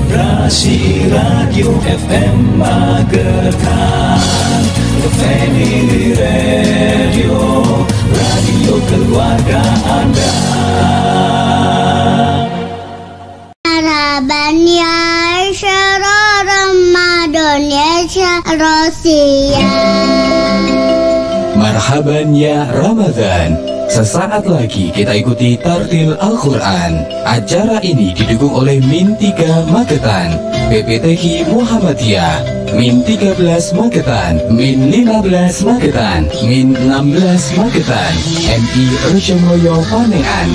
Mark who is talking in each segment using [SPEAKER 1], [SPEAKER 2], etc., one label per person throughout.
[SPEAKER 1] Rasi Radio FM Magetan, The Family Radio, radio keluarga Anda.
[SPEAKER 2] Marhaban ya syahrul Ramadan ya syahrul siam.
[SPEAKER 1] Marhaban ya Ramadan. Sesaat lagi kita ikuti Tartil Al-Quran. Acara ini didukung oleh Min 3 Magetan, PPTQ Muhammadiyah, Min 13 Magetan, Min 15 Magetan, Min 16 Magetan, MI Rejomoyo Panean,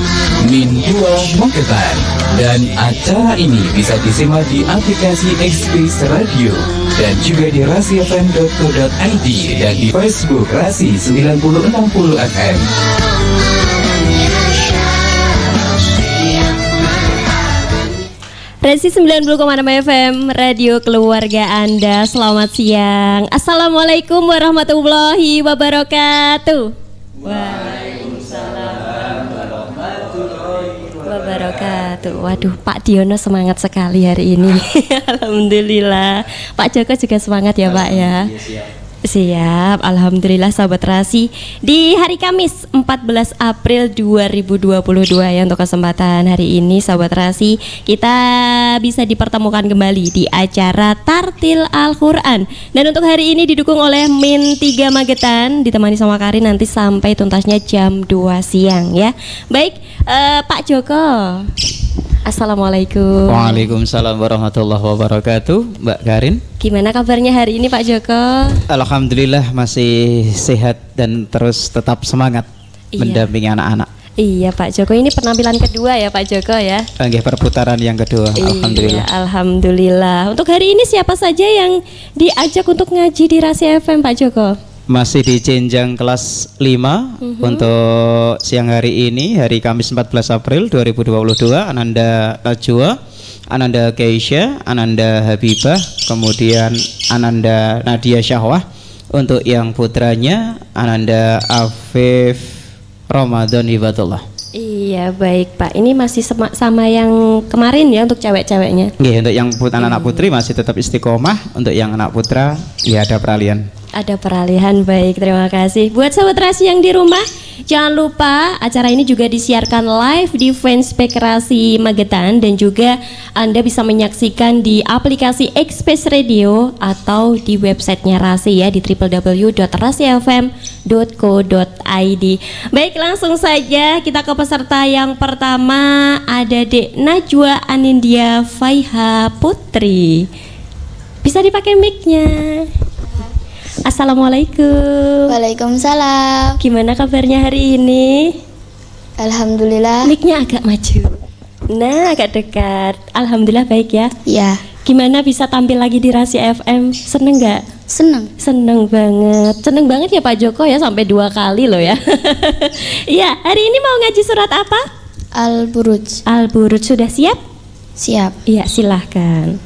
[SPEAKER 1] Min 2 Magetan. Dan acara ini bisa disimak di aplikasi Express Radio dan juga di rasifm.co.id dan di Facebook Rasi 9060 FM.
[SPEAKER 3] Rasi 90,6 FM, radio keluarga Anda. Selamat siang. Assalamualaikum warahmatullahi wabarakatuh. Waalaikumsalam warahmatullahi wabarakatuh. Waduh, Pak Diono semangat sekali hari ini. Alhamdulillah. Pak Joko juga semangat ya, Pak ya. Siap, alhamdulillah sahabat Rasi. Di hari Kamis 14 April 2022 ya, untuk kesempatan hari ini sahabat Rasi, kita bisa dipertemukan kembali di acara Tartil Al-Quran. Dan untuk hari ini didukung oleh Min 3 Magetan, ditemani sama Karin nanti sampai tuntasnya jam 2 siang ya. Baik, Pak Joko. Assalamualaikum.
[SPEAKER 4] Waalaikumsalam warahmatullahi wabarakatuh. Mbak Karin,
[SPEAKER 3] gimana kabarnya hari ini Pak Joko?
[SPEAKER 4] alhamdulillah masih sehat dan terus tetap semangat mendampingi anak-anak.
[SPEAKER 3] Iya Pak Joko, ini penampilan kedua ya Pak Joko ya?
[SPEAKER 4] Nggih, perputaran yang kedua. Alhamdulillah.
[SPEAKER 3] Alhamdulillah. Untuk hari ini siapa saja yang diajak untuk ngaji di Rasi FM Pak Joko?
[SPEAKER 4] Masih di jenjang kelas 5 untuk siang hari ini, hari Kamis 14 April 2022, Ananda Najwa, Ananda Keisha, Ananda Habibah, kemudian Ananda Nadia Syahwah. Untuk yang putranya Ananda Afif Ramadan Hibatullah.
[SPEAKER 3] Iya baik Pak, ini masih sama yang kemarin ya untuk cewek-ceweknya?
[SPEAKER 4] Iya, untuk yang anak putri masih tetap istiqomah, untuk yang anak putra ya ada peralihan.
[SPEAKER 3] Ada peralihan, baik, terima kasih. Buat sahabat Rasi yang di rumah, jangan lupa acara ini juga disiarkan live di fanspage Rasi Magetan, dan juga Anda bisa menyaksikan di aplikasi Express Radio atau di websitenya Rasi ya, di www.rasifm.co.id. Baik, langsung saja kita ke peserta yang pertama. Ada Dek Najwa Anindya Faiha Putri. Bisa dipakai mic-nya. Assalamualaikum.
[SPEAKER 2] Waalaikumsalam.
[SPEAKER 3] Gimana kabarnya hari ini?
[SPEAKER 2] Alhamdulillah.
[SPEAKER 3] Mic-nya agak maju. Nah, agak dekat. Alhamdulillah baik ya.
[SPEAKER 2] Ya,
[SPEAKER 3] Gimana bisa tampil lagi di Rasi FM? Seneng nggak?
[SPEAKER 2] senang.
[SPEAKER 3] Seneng banget. Seneng banget ya Pak Joko ya, sampai 2 kali loh ya. Iya, hari ini mau ngaji surat apa?
[SPEAKER 2] Al-Buruj.
[SPEAKER 3] Al-Buruj, sudah siap?
[SPEAKER 2] Siap.
[SPEAKER 3] Iya, silahkan.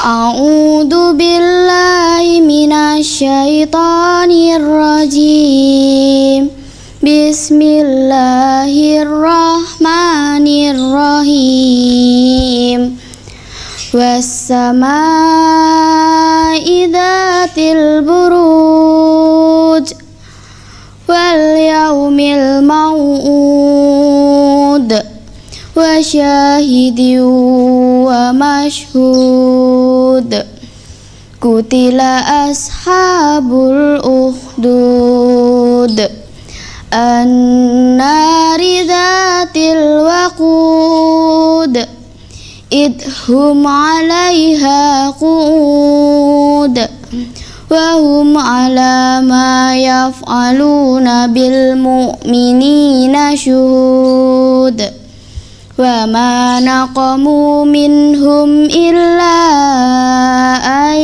[SPEAKER 2] A'udzu billahi minasyaitonir rajim. Bismillahirrahmanirrahim. Was-samaa'i dzatil buruj wal yaumil mau'ud wa syahidin wa mashhud. Kutila ashabul ukhdud an-nari dzatil waqud idhum 'alaiha qu'ud wa hum 'ala ma yaf'aluna bil mu'minina syuhud. Wa ma naqamu minhum illa an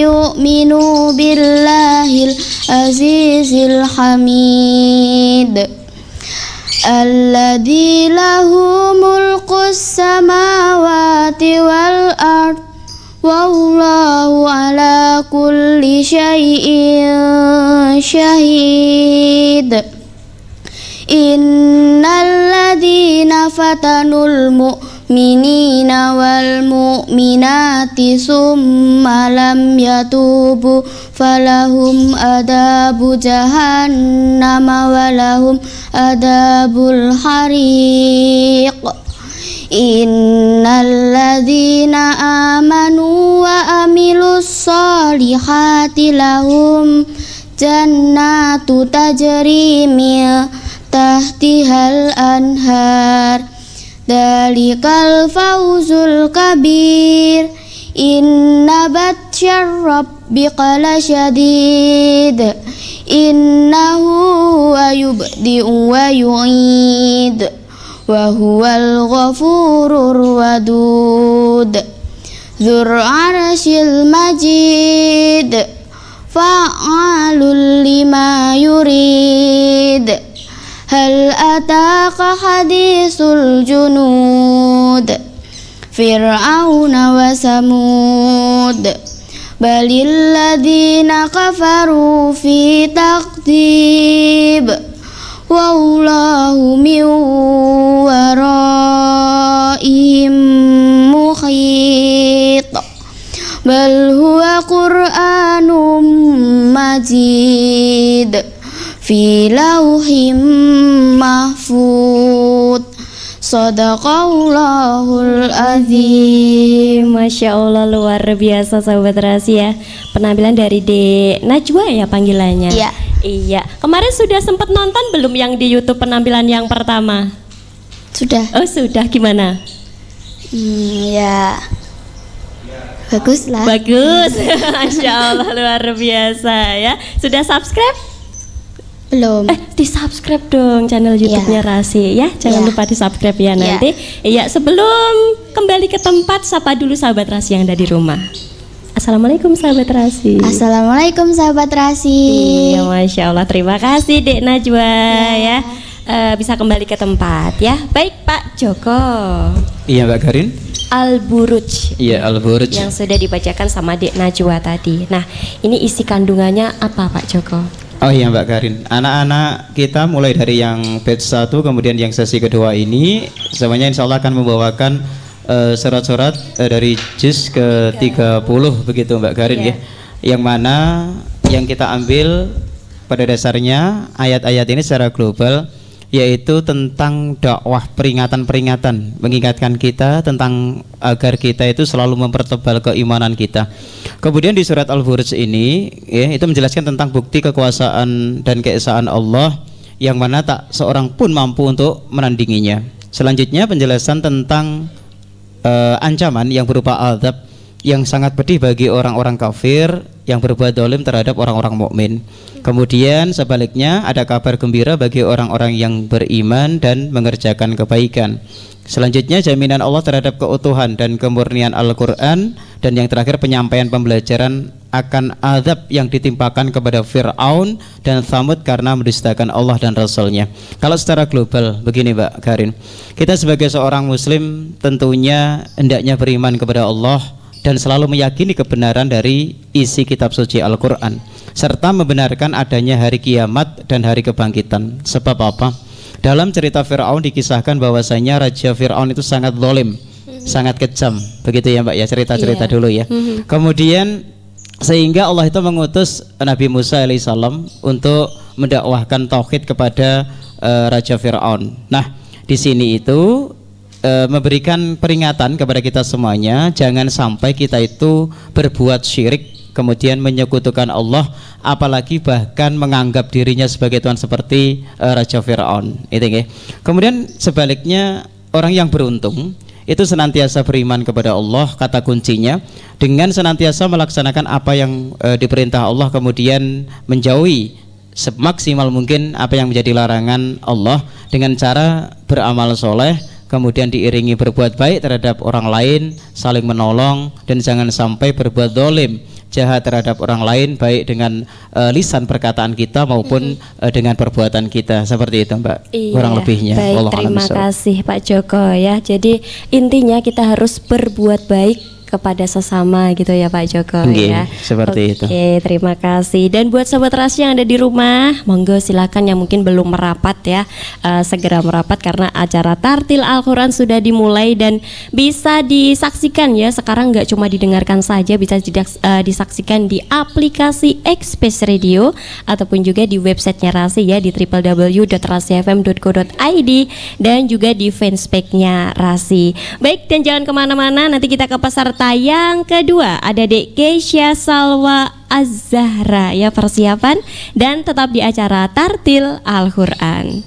[SPEAKER 2] yu'minu billahil azizil hamid alladzi lahu mulkus samawati wal ard wallahu ala kulli syai'in syahid. Innal المؤمنين والمؤمنات ثم لم يتوبوا فلهم عذاب جهنم ولهم عذاب الحريق إن الذين آمنوا وعملوا الصالحات لهم جنات تجري من تحتها الأنهار ذلك الفوز الكبير إن بطش ربك لشديد إنه هو يبدئ ويعيد وهو الغفور الودود ذو العرش المجيد فعال لما يريد هل أتاك حديث الجنود فرعون وثمود بل الذين كفروا في تكذيب والله من ورائهم محيط بل هو قرآن مجيد في لوح mahfud. Sadaqallahul azim.
[SPEAKER 3] Masya Allah, luar biasa sahabat rahasia. Penampilan dari Dek Najwa ya panggilannya?
[SPEAKER 2] Iya.
[SPEAKER 3] Iya. Kemarin sudah sempat nonton belum yang di YouTube penampilan yang pertama?
[SPEAKER 2] Sudah.
[SPEAKER 3] Oh sudah, gimana?
[SPEAKER 2] Ya bagus lah.
[SPEAKER 3] Bagus. Masya Allah, luar biasa ya. Sudah subscribe?
[SPEAKER 2] Belum.
[SPEAKER 3] Di subscribe dong channel YouTube-nya Rasi ya. Jangan lupa di subscribe ya nanti. Iya, sebelum kembali ke tempat, sapa dulu sahabat Rasi yang ada di rumah. Assalamualaikum sahabat Rasi.
[SPEAKER 2] Assalamualaikum sahabat Rasi.
[SPEAKER 3] Iya, Masya Allah, terima kasih Dek Najwa ya. Bisa kembali ke tempat ya. Baik Pak Joko.
[SPEAKER 4] Iya Mbak Karin.
[SPEAKER 3] Al-Buruj.
[SPEAKER 4] Iya Al-Buruj.
[SPEAKER 3] Yang sudah dibacakan sama Dek Najwa tadi. Nah, ini isi kandungannya apa Pak Joko?
[SPEAKER 4] Oh iya Mbak Karin, anak-anak kita mulai dari yang batch 1 kemudian yang sesi kedua ini semuanya insya Allah akan membawakan surat-surat dari juz ke 30 begitu Mbak Karin ya. Yang mana yang kita ambil pada dasarnya ayat-ayat ini secara global yaitu tentang dakwah, peringatan-peringatan, mengingatkan kita tentang agar kita itu selalu mempertebal keimanan kita. Kemudian di surat Al-Buruj ini ya, itu menjelaskan tentang bukti kekuasaan dan keesaan Allah yang mana tak seorang pun mampu untuk menandinginya. Selanjutnya penjelasan tentang ancaman yang berupa azab yang sangat pedih bagi orang-orang kafir yang berbuat zalim terhadap orang-orang mukmin. Kemudian sebaliknya ada kabar gembira bagi orang-orang yang beriman dan mengerjakan kebaikan. Selanjutnya jaminan Allah terhadap keutuhan dan kemurnian Al-Quran. Dan yang terakhir penyampaian pembelajaran akan azab yang ditimpakan kepada Fir'aun dan Tsamud karena mendustakan Allah dan Rasulnya. Kalau secara global begini Mbak Karin, kita sebagai seorang muslim tentunya hendaknya beriman kepada Allah dan selalu meyakini kebenaran dari isi kitab suci Al-Quran serta membenarkan adanya hari kiamat dan hari kebangkitan. Sebab apa? Dalam cerita Fir'aun dikisahkan bahwasanya Raja Fir'aun itu sangat zalim, sangat kejam. Begitu ya Mbak ya, cerita-cerita dulu ya. Kemudian sehingga Allah itu mengutus Nabi Musa alaihissalam untuk mendakwahkan tauhid kepada Raja Fir'aun. Nah di sini itu memberikan peringatan kepada kita semuanya, jangan sampai kita itu berbuat syirik kemudian menyekutukan Allah, apalagi bahkan menganggap dirinya sebagai Tuhan seperti Raja Fir'aun. Itu ya. Kemudian sebaliknya orang yang beruntung itu senantiasa beriman kepada Allah, kata kuncinya, dengan senantiasa melaksanakan apa yang diperintah Allah, kemudian menjauhi semaksimal mungkin apa yang menjadi larangan Allah dengan cara beramal soleh, kemudian diiringi berbuat baik terhadap orang lain, saling menolong, dan jangan sampai berbuat zalim, jahat terhadap orang lain, baik dengan lisan perkataan kita maupun dengan perbuatan kita. Seperti itu Mbak, kurang lebihnya.
[SPEAKER 3] Baik, terima kasih Pak Joko ya. Jadi intinya kita harus berbuat baik kepada sesama gitu ya Pak Joko ya.
[SPEAKER 4] Seperti itu.
[SPEAKER 3] Oke, terima kasih. Dan buat Sobat Rasi yang ada di rumah, monggo silakan yang mungkin belum merapat ya, segera merapat karena acara Tartil Al-Quran sudah dimulai dan bisa disaksikan ya. Sekarang nggak cuma didengarkan saja, bisa disaksikan di aplikasi Express Radio ataupun juga di websitenya Rasi ya di www.rasifm.co.id dan juga di fanspage-nya Rasi. Baik, dan jangan kemana-mana, nanti kita ke peserta yang kedua ada Dek Keisha Salwa Az-Zahra ya, persiapan dan tetap di acara Tartil Al-Quran.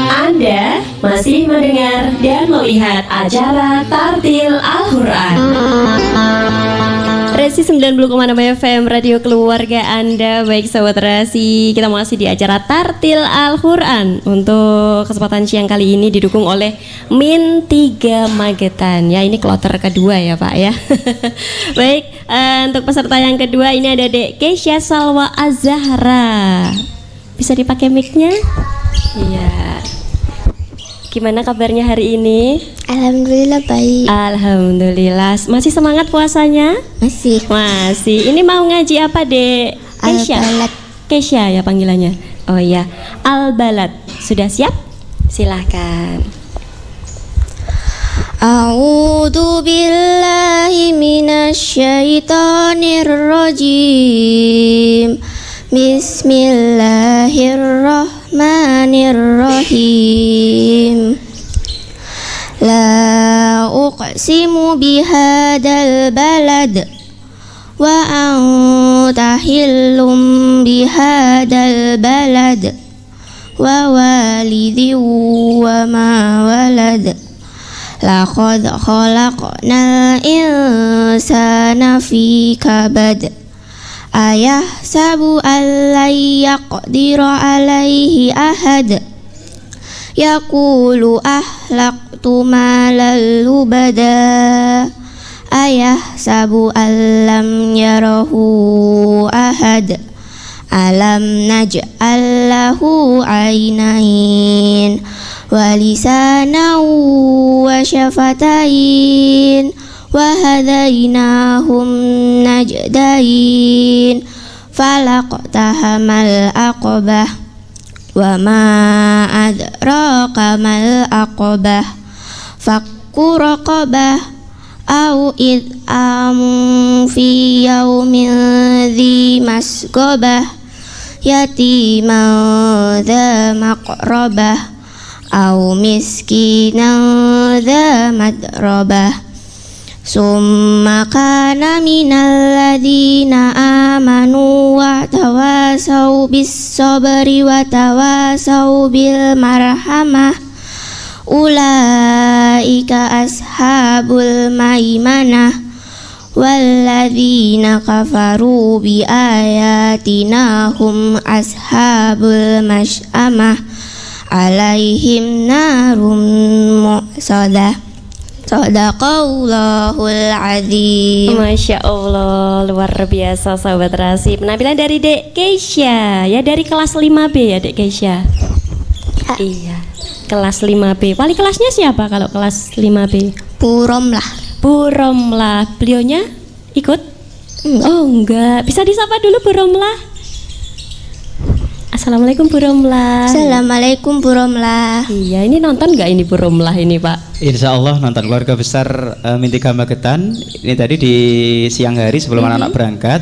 [SPEAKER 3] Anda masih mendengar dan melihat acara Tartil Al-Quran Rasi 90,6 FM Radio Keluarga Anda. Baik Sobat Rasi, kita masih di acara Tartil Al-Quran. Untuk kesempatan siang kali ini didukung oleh Min 3 Magetan. Ya, ini kloter kedua ya Pak ya. Baik, untuk peserta yang kedua ini ada Dek Keisha Salwa Az-Zahra. Bisa dipakai mic-nya? Iya. Gimana kabarnya hari ini?
[SPEAKER 2] Alhamdulillah baik.
[SPEAKER 3] Alhamdulillah. Masih semangat puasanya?
[SPEAKER 2] Masih.
[SPEAKER 3] Masih. Ini mau ngaji apa, Dek? Keisha.
[SPEAKER 2] Al-Balad.
[SPEAKER 3] Keisha ya panggilannya. Oh iya. Al-Balad. Sudah siap? Silahkan.
[SPEAKER 2] A'udzu billahi minasyaitonir rajim. Bismillahirrahmanirrahim. La uqsimu bihadzal balad wa anta hillum bihadzal balad wa walidin wa ma walad. Laqad khalaqnal insana fi kabad. Ayahsabu an la yaqdira alaihi ahad. Yaqulu ahlaqtu malan lubada. Ayahsabu an lam yarahu ahad. Alam naj'al lahu aynain wa lisanan wa syafatain wa hadainahum najdain falaqtahamal aqabah wa ma adraka mal aqabah fakku raqabah au id'am fi yaumin dhi masgabah yatiman dha maqrabah au miskinan dha madrabah. Summa kana minal ladina amanu wa tawasau bis sabri wa tawasau bil marhamah. Ulaika ashabul maimanah. Walladzina kafaru bi ayatina hum ashabul mash'amah. Alaihim narum mu'sadah. Sadaqallahul azim.
[SPEAKER 3] Masya Allah, luar biasa Sobat Rasi. Penampilan dari Dek Keisha ya, dari kelas 5B ya Dek Keisha. Iya, kelas 5B. Wali kelasnya siapa kalau kelas 5B?
[SPEAKER 2] Puromlah.
[SPEAKER 3] Puromlah. Beliaunya ikut?
[SPEAKER 2] Enggak.
[SPEAKER 3] Oh enggak. Bisa disapa dulu Puromlah. Assalamualaikum Puromlah.
[SPEAKER 2] Assalamualaikum Puromlah.
[SPEAKER 3] Iya, ini nonton nggak ini Puromlah ini Pak?
[SPEAKER 4] Insya Allah nonton. Keluarga besar Min 3 Magetan. Ini tadi di siang hari sebelum anak-anak berangkat.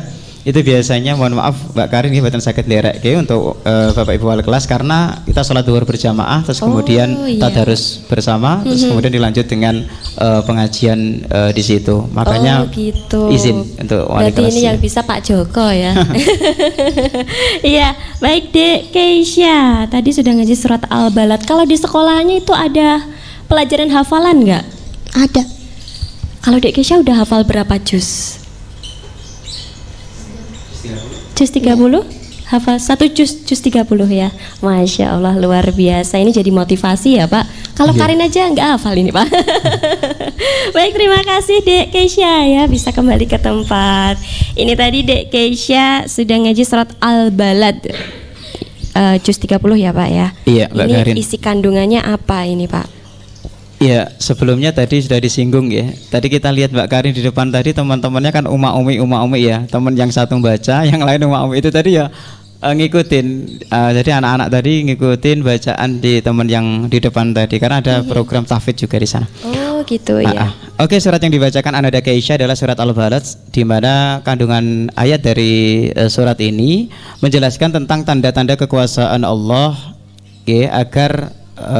[SPEAKER 4] Itu biasanya, mohon maaf Mbak Karin, ini buatan sakit lerek untuk Bapak Ibu wali kelas, karena kita sholat duhur berjamaah, terus kemudian tadarus bersama, terus kemudian dilanjut dengan pengajian di situ. Makanya
[SPEAKER 3] gitu.
[SPEAKER 4] Izin untuk wali kelas.
[SPEAKER 3] Berarti ini yang bisa Pak Joko ya. Iya, baik Dek Keisha. Tadi sudah ngaji surat Al-Balad. Kalau di sekolahnya itu ada pelajaran hafalan nggak?
[SPEAKER 2] Ada.
[SPEAKER 3] Kalau Dek Keisha udah hafal berapa juz? Juz 30? Hafal 1 juz 30 ya. Masya Allah, luar biasa. Ini jadi motivasi ya Pak. Kalau Karin aja nggak hafal ini Pak. Baik, terima kasih Dek Keisha ya. Bisa kembali ke tempat. Ini tadi Dek Keisha sudah ngaji surat Al-Balad juz 30 ya Pak ya.
[SPEAKER 4] Iya Mbak Karin.
[SPEAKER 3] Ini isi kandungannya apa ini Pak?
[SPEAKER 4] Ya, sebelumnya tadi sudah disinggung ya. Tadi kita lihat Mbak Karin di depan tadi, teman-temannya kan umi ya. Teman yang satu baca, yang lain umi itu tadi ya ngikutin. Jadi anak-anak tadi ngikutin bacaan di teman yang di depan tadi, karena ada program tahfidz juga di sana.
[SPEAKER 3] Oh gitu ya.
[SPEAKER 4] Oke, surat yang dibacakan Ananda Keisha adalah surat Al-Balad, di mana kandungan ayat dari surat ini menjelaskan tentang tanda-tanda kekuasaan Allah, agar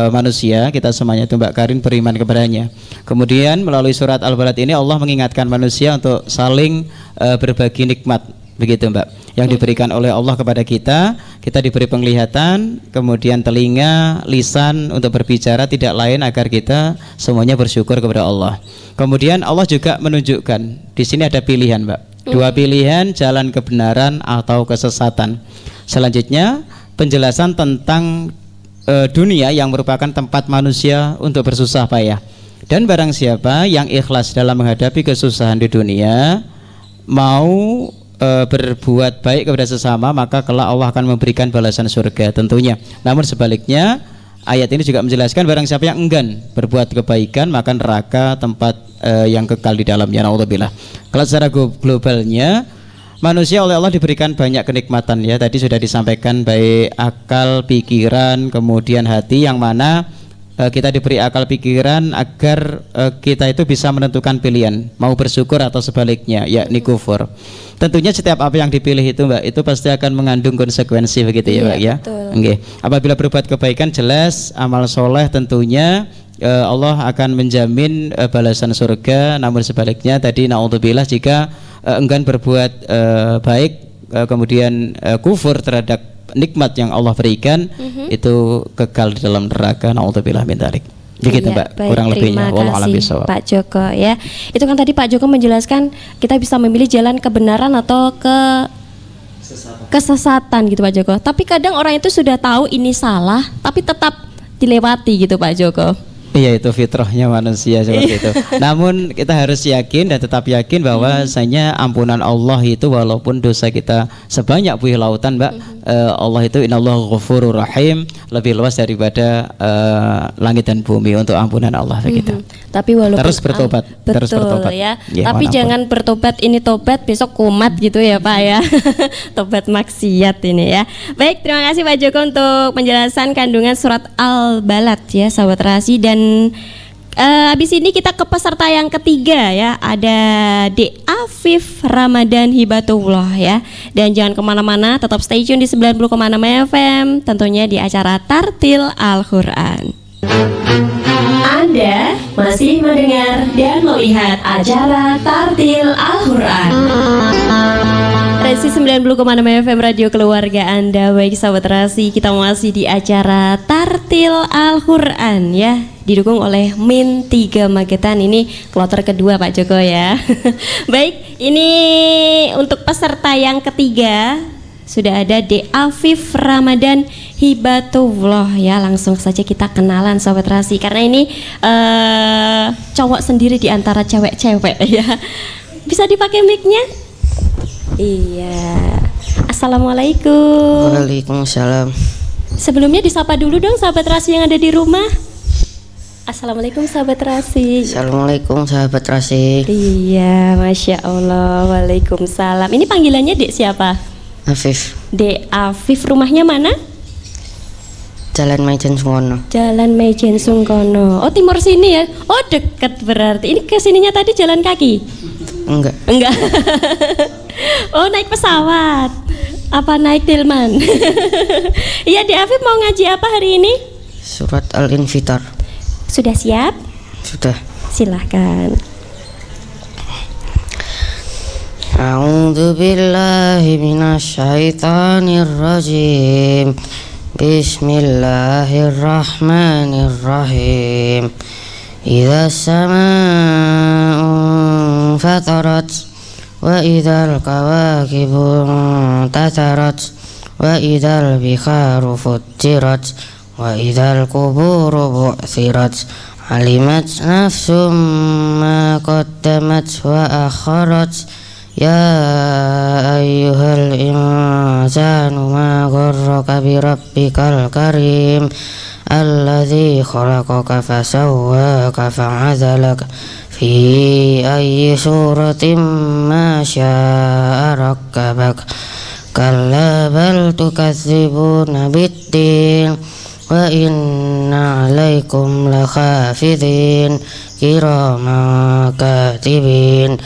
[SPEAKER 4] manusia kita semuanya itu Mbak Karin beriman kepadanya. Kemudian melalui surat Al-Balad ini Allah mengingatkan manusia untuk saling berbagi nikmat, begitu Mbak, yang diberikan oleh Allah kepada kita. Kita diberi penglihatan, kemudian telinga, lisan untuk berbicara, tidak lain agar kita semuanya bersyukur kepada Allah. Kemudian Allah juga menunjukkan di sini ada pilihan Mbak, dua pilihan, jalan kebenaran atau kesesatan. Selanjutnya penjelasan tentang dunia yang merupakan tempat manusia untuk bersusah payah, dan barang siapa yang ikhlas dalam menghadapi kesusahan di dunia, mau berbuat baik kepada sesama, maka kelak Allah akan memberikan balasan surga tentunya. Namun sebaliknya, ayat ini juga menjelaskan barang siapa yang enggan berbuat kebaikan, maka neraka tempat yang kekal di dalamnya. Naudzubillah. Kalau secara globalnya, manusia oleh Allah diberikan banyak kenikmatan ya. Tadi sudah disampaikan, baik akal, pikiran, kemudian hati, yang mana kita diberi akal pikiran agar kita itu bisa menentukan pilihan, mau bersyukur atau sebaliknya, yakni kufur. Tentunya setiap apa yang dipilih itu Mbak, itu pasti akan mengandung konsekuensi, begitu ya Mbak ya. Okay. Apabila berbuat kebaikan, jelas amal soleh tentunya Allah akan menjamin balasan surga. Namun sebaliknya tadi naudzubillah, jika enggan berbuat baik, kemudian kufur terhadap nikmat yang Allah berikan, itu kekal di dalam neraka. Naudzubillah min dzalik. Begitu Mbak,
[SPEAKER 3] baik,
[SPEAKER 4] kurang lebihnya.
[SPEAKER 3] Terima kasih Pak Joko ya. Itu kan tadi Pak Joko menjelaskan kita bisa memilih jalan kebenaran atau kesesatan gitu Pak Joko. Tapi kadang orang itu sudah tahu ini salah, tapi tetap dilewati gitu Pak Joko.
[SPEAKER 4] Iya, itu fitrahnya manusia seperti itu. Namun kita harus yakin dan tetap yakin bahwasanya ampunan Allah itu, walaupun dosa kita sebanyak buih lautan Mbak, Allah itu innallaha ghafurur rahim, lebih luas daripada langit dan bumi untuk ampunan Allah begitu.
[SPEAKER 3] Tapi walaupun
[SPEAKER 4] terus bertobat,
[SPEAKER 3] betul
[SPEAKER 4] terus bertobat
[SPEAKER 3] ya. Tapi jangan bertobat ini tobat besok kumat gitu ya Pak ya. Tobat maksiat ini ya. Baik, terima kasih Pak Joko untuk penjelasan kandungan surat Al-Balad ya sahabat Terasi. Dan habis ini kita ke peserta yang ketiga ya, ada Dek Afif Ramadan Hibatullah ya. Dan jangan kemana-mana, tetap stay tune di 90,6 FM, tentunya di acara Tartil Al-Quran. Anda masih mendengar dan melihat acara Tartil Al-Quran. Resi 90,6 FM Radio Keluarga Anda. Baik sahabat Terasi, kita masih di acara Tartil Al-Quran ya, didukung oleh Min 3 Magetan. Ini kloter kedua Pak Joko ya. Baik, ini untuk peserta yang ketiga sudah ada Dek Afif Ramadan Hibatullah ya. Langsung saja kita kenalan sahabat Terasi, karena ini cowok sendiri di antara cewek-cewek ya. Bisa dipakai mic-nya? Iya. Assalamualaikum.
[SPEAKER 5] Waalaikumsalam.
[SPEAKER 3] Sebelumnya disapa dulu dong sahabat Terasi yang ada di rumah. Assalamualaikum sahabat Terasi.
[SPEAKER 5] Assalamualaikum sahabat Terasi.
[SPEAKER 3] Iya, Masya Allah. Waalaikumsalam. Ini panggilannya Dek siapa?
[SPEAKER 5] Afif.
[SPEAKER 3] Dek Afif. Rumahnya mana?
[SPEAKER 5] Jalan Maijen Sungkono.
[SPEAKER 3] Jalan Maijen Sungkono. Oh, timur sini ya. Oh, deket berarti. Ini kesininya tadi jalan kaki?
[SPEAKER 5] Enggak.
[SPEAKER 3] Oh, naik pesawat. Apa naik delman? Iya, Dek Afif mau ngaji apa hari ini?
[SPEAKER 5] Surat Al-Infitar.
[SPEAKER 3] Sudah siap?
[SPEAKER 5] Sudah.
[SPEAKER 3] Silahkan.
[SPEAKER 5] A'udzu billahi minasyaitonir rajim. Bismillahirrahmanirrahim. Idza samaa'u fatarat wa idzal kawakibu tatarat wa idzal biharu futtirat wa idzal quburu bu'thirat alimat nafsum ma qaddamat wa akharat ya ayyuhal insanu ma gharraka bi rabbikal karim الذي خلقك فسواك فعدلك في أي صورة ما شاء ركبك كلا بل تكذبون بالدين وإن عليكم لحافظين كراما كاتبين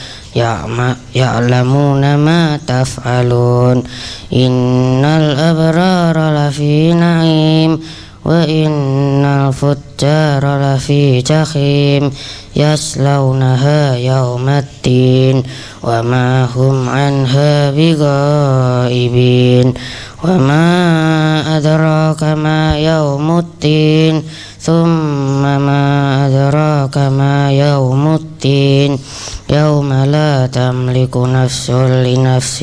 [SPEAKER 5] يعلمون ما تفعلون إن الأبرار لفي نعيم وإن الفجار لفي جحيم يصلونها يوم الدين وما هم عنها بغائبين وما أدراك ما يوم الدين ثم ما أدراك ما يوم الدين يوم لا تملك نفس لنفس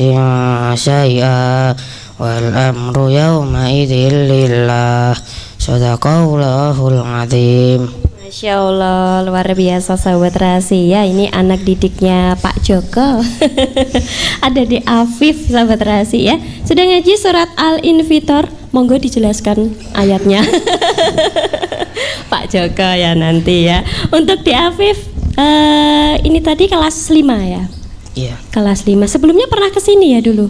[SPEAKER 5] شيئا والأمر يومئذ لله Sadaqallahul azim.
[SPEAKER 3] Masya Allah, luar biasa sahabat rahasia. Ini anak didiknya Pak Joko. Ada di Afif sahabat rahasia. Sudah ngaji surat Al-Infitor? Monggo dijelaskan ayatnya. Pak Joko ya nanti ya. Untuk di Afif ini tadi kelas 5 ya?
[SPEAKER 5] Iya.
[SPEAKER 3] Kelas 5. Sebelumnya pernah kesini ya dulu?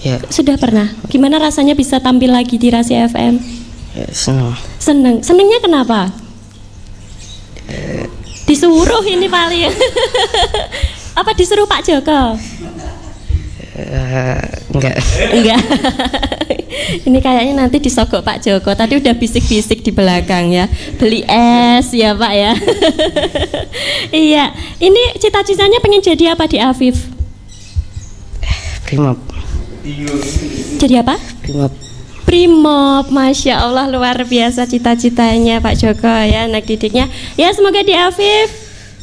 [SPEAKER 5] Ya.
[SPEAKER 3] Sudah pernah. Gimana rasanya bisa tampil lagi di Rahasia FM?
[SPEAKER 5] Ya, senang.
[SPEAKER 3] Seneng. Senengnya kenapa? Disuruh ini paling. Apa disuruh Pak Joko?
[SPEAKER 5] Enggak.
[SPEAKER 3] Enggak. Ini kayaknya nanti disogok Pak Joko. Tadi udah bisik-bisik di belakang ya. Beli es ya Pak ya. Iya. Ini cita-citanya pengen jadi apa di Afif?
[SPEAKER 5] Primob.
[SPEAKER 3] Jadi apa?
[SPEAKER 5] Primob.
[SPEAKER 3] Primob, Masya Allah luar biasa cita-citanya Pak Joko ya, anak didiknya. Ya semoga di Afif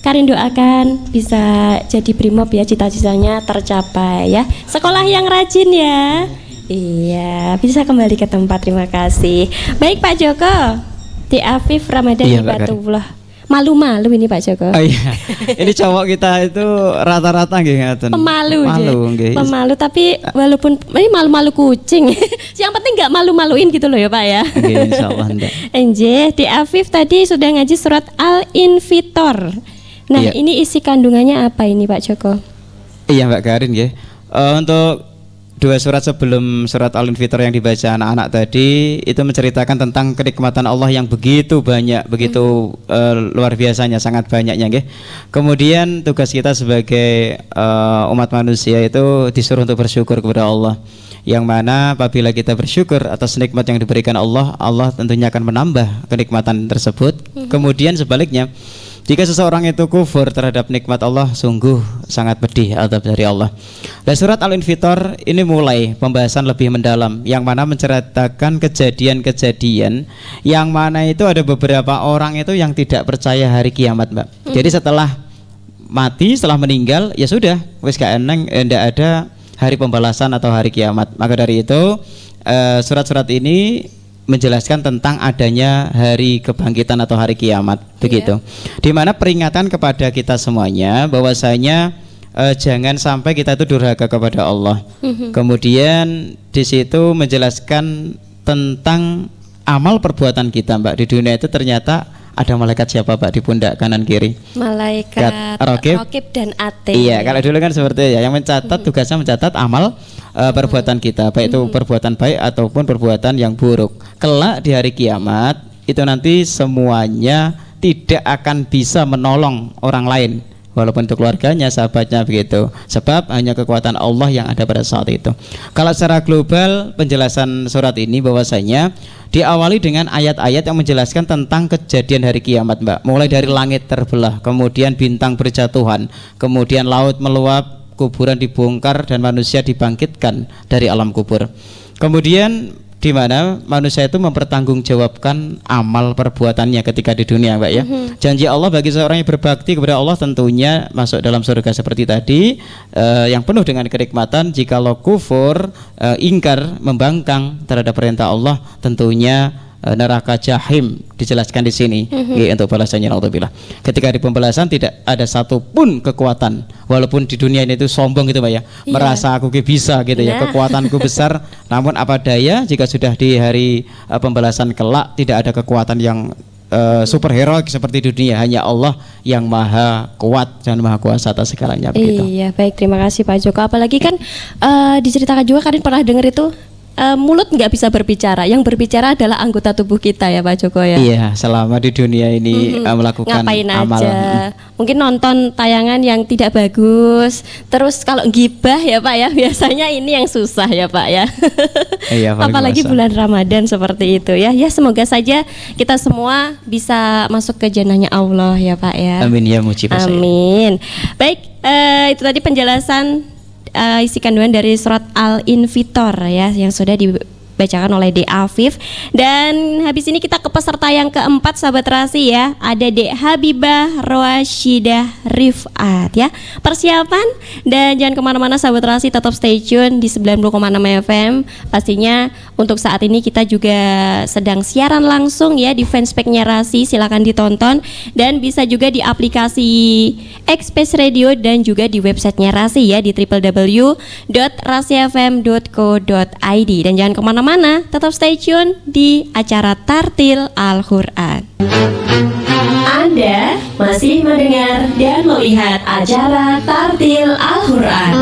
[SPEAKER 3] Karin doakan bisa jadi Primob ya, cita-citanya tercapai ya. Sekolah yang rajin ya. Iya, bisa kembali ke tempat, terima kasih. Baik Pak Joko, di Afif Ramadan Hibatullah. Malu-malu ini Pak Joko.
[SPEAKER 4] Oh iya. Ini cowok kita itu rata-rata nggih ngaten.
[SPEAKER 3] Pemalu.
[SPEAKER 4] Nggih.
[SPEAKER 3] Pemalu tapi walaupun ini malu-malu kucing. Yang penting nggak malu-maluin gitu loh ya Pak ya.
[SPEAKER 4] Nggih insyaallah ndak.
[SPEAKER 3] Nggih, di Afif tadi sudah ngaji surat Al-Infitor. Nah,
[SPEAKER 4] iya.
[SPEAKER 3] Ini isi kandungannya apa ini Pak Joko?
[SPEAKER 4] Iya Mbak Karin nggih. Untuk dua surat sebelum surat Al-Infitor yang dibaca anak-anak tadi itu menceritakan tentang kenikmatan Allah yang begitu banyak, begitu luar biasanya, sangat banyaknya nggih. Kemudian tugas kita sebagai umat manusia itu disuruh untuk bersyukur kepada Allah. Yang mana apabila kita bersyukur atas nikmat yang diberikan Allah, Allah tentunya akan menambah kenikmatan tersebut. Kemudian sebaliknya, jika seseorang itu kufur terhadap nikmat Allah, sungguh sangat pedih azab dari Allah. Dan surat Al-Infitor ini mulai pembahasan lebih mendalam, yang mana menceritakan kejadian-kejadian yang mana itu ada beberapa orang itu yang tidak percaya hari kiamat, Mbak. Jadi setelah mati, setelah meninggal, ya sudah, wis gak eneng, ndak ada hari pembalasan atau hari kiamat. Maka dari itu surat-surat ini menjelaskan tentang adanya hari kebangkitan atau hari kiamat, begitu. Dimana peringatan kepada kita semuanya bahwasanya jangan sampai kita itu durhaka kepada Allah. Kemudian di situ menjelaskan tentang amal perbuatan kita, Mbak. Di dunia itu ternyata ada malaikat siapa Pak di pundak kanan kiri?
[SPEAKER 3] Malaikat Raqib dan Atid.
[SPEAKER 4] Iya, kalau dulu kan seperti itu ya, yang mencatat tugasnya mencatat amal perbuatan kita, baik itu perbuatan baik ataupun perbuatan yang buruk. Kelak di hari kiamat itu nanti semuanya tidak akan bisa menolong orang lain, walaupun itu keluarganya, sahabatnya, begitu. Sebab hanya kekuatan Allah yang ada pada saat itu. Kalau secara global penjelasan surat ini bahwasanya diawali dengan ayat-ayat yang menjelaskan tentang kejadian hari kiamat, Mbak. Mulai dari langit terbelah, kemudian bintang berjatuhan, kemudian laut meluap, kuburan dibongkar dan manusia dibangkitkan dari alam kubur. Kemudian di mana manusia itu mempertanggungjawabkan amal perbuatannya ketika di dunia, Mbak ya. Janji Allah bagi seorang yang berbakti kepada Allah tentunya masuk dalam surga seperti tadi, yang penuh dengan kenikmatan. Jikalau kufur, ingkar, membangkang terhadap perintah Allah, tentunya neraka jahim dijelaskan di sini. Untuk balasannya naudzubillah. Ketika di pembalasan tidak ada satupun kekuatan, walaupun di dunia ini itu sombong gitu Pak ya, merasa aku bisa gitu ya, kekuatanku besar, namun apa daya jika sudah di hari pembalasan kelak tidak ada kekuatan yang superhero seperti di dunia, hanya Allah yang maha kuat dan maha kuasa atas segalanya begitu.
[SPEAKER 3] Iya, baik, terima kasih Pak Joko. Apalagi kan diceritakan juga, kalian pernah dengar itu mulut nggak bisa berbicara, yang berbicara adalah anggota tubuh kita ya Pak Joko ya.
[SPEAKER 4] Iya, selama di dunia ini melakukan
[SPEAKER 3] ngapain
[SPEAKER 4] amal.
[SPEAKER 3] aja, mungkin nonton tayangan yang tidak bagus, terus kalau gibah ya Pak ya, biasanya ini yang susah ya Pak ya.
[SPEAKER 4] Iya,
[SPEAKER 3] apalagi bulan Ramadan seperti itu ya. Ya semoga saja kita semua bisa masuk ke jannahnya Allah ya Pak ya.
[SPEAKER 4] Amin ya mujibah.
[SPEAKER 3] Amin. Baik, itu tadi penjelasan isi kandungan dari surat Al-Infitor ya, yang sudah dibacakan oleh Dek Afif. Dan habis ini kita ke peserta yang keempat sahabat Terasi ya. Ada Dek Habibah Roashidah Rifat ya. Persiapan dan jangan kemana-mana sahabat Terasi, tetap stay tune di 90,6 FM. Pastinya untuk saat ini kita juga sedang siaran langsung ya di fanspage-nya Rasi, silakan ditonton dan bisa juga di aplikasi Express Radio dan juga di websitenya Rasi ya di www.rasifm.co.id. Dan jangan kemana-mana, tetap stay tune di acara Tartil Al-Quran. Anda masih mendengar dan melihat acara Tartil Al-Quran.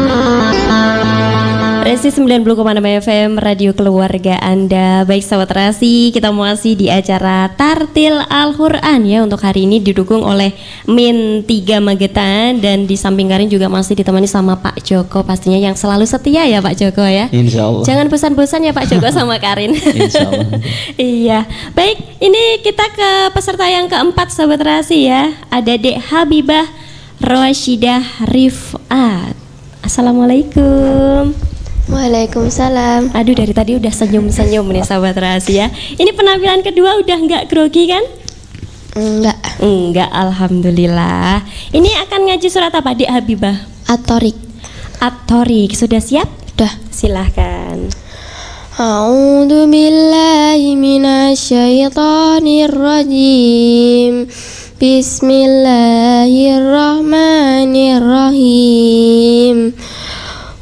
[SPEAKER 3] Resi 90,6 FM Radio Keluarga Anda. Baik sahabat Rasi, kita masih di acara Tartil Al-Quran ya. Untuk hari ini didukung oleh Min 3 Magetan. Dan di samping Karin juga masih ditemani sama Pak Joko, pastinya yang selalu setia ya Pak Joko ya.
[SPEAKER 4] Insya Allah.
[SPEAKER 3] Jangan bosan-bosan ya Pak Joko sama Karin.
[SPEAKER 4] Insya Allah.
[SPEAKER 3] Iya. Baik, ini kita ke peserta yang keempat sahabat Rasi ya. Ada Dek Habibah Roashidah Rifat. Assalamualaikum.
[SPEAKER 2] Waalaikumsalam.
[SPEAKER 3] Aduh, dari tadi udah senyum-senyum nih sahabat Rahasia. Ini penampilan kedua udah nggak grogi kan? Enggak, alhamdulillah. Ini akan ngaji surat apa Dek Habibah?
[SPEAKER 2] At-Tariq.
[SPEAKER 3] At-Tariq, sudah siap?
[SPEAKER 2] Udah.
[SPEAKER 3] Silahkan.
[SPEAKER 2] A'udzu billahi minasyaitonir rajim. Bismillahirrahmanirrahim.